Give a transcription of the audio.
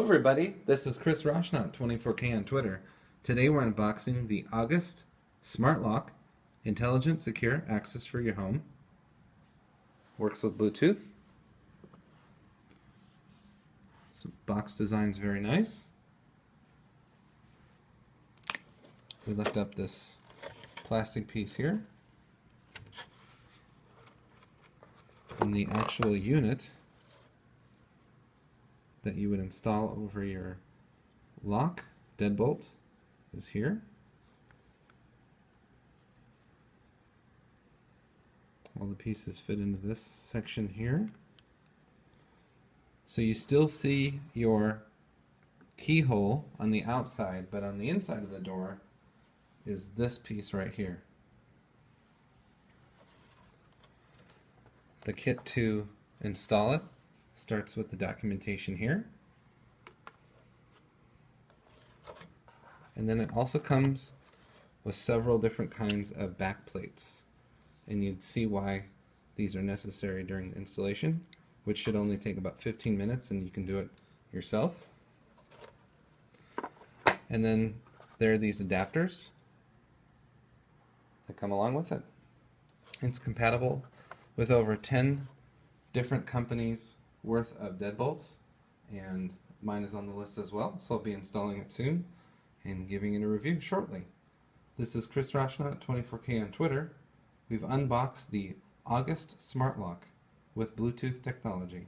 Hello everybody, this is Chris Roshnaut, 24K on Twitter. Today we're unboxing the August Smart Lock, intelligent secure access for your home. Works with Bluetooth. This box design's very nice. We lift up this plastic piece here. And the actual unit that you would install over your lock, Deadbolt, is here. All the pieces fit into this section here. So you still see your keyhole on the outside, but on the inside of the door is this piece right here. The kit to install it starts with the documentation here. And then it also comes with several different kinds of back plates. And you'd see why these are necessary during the installation, which should only take about 15 minutes and you can do it yourself. And then there are these adapters that come along with it. It's compatible with over 10 different companies worth of deadbolts, and mine is on the list as well, so I'll be installing it soon and giving it a review shortly. This is Chris Roshnaut, 24K on Twitter. We've unboxed the August Smart Lock with Bluetooth technology.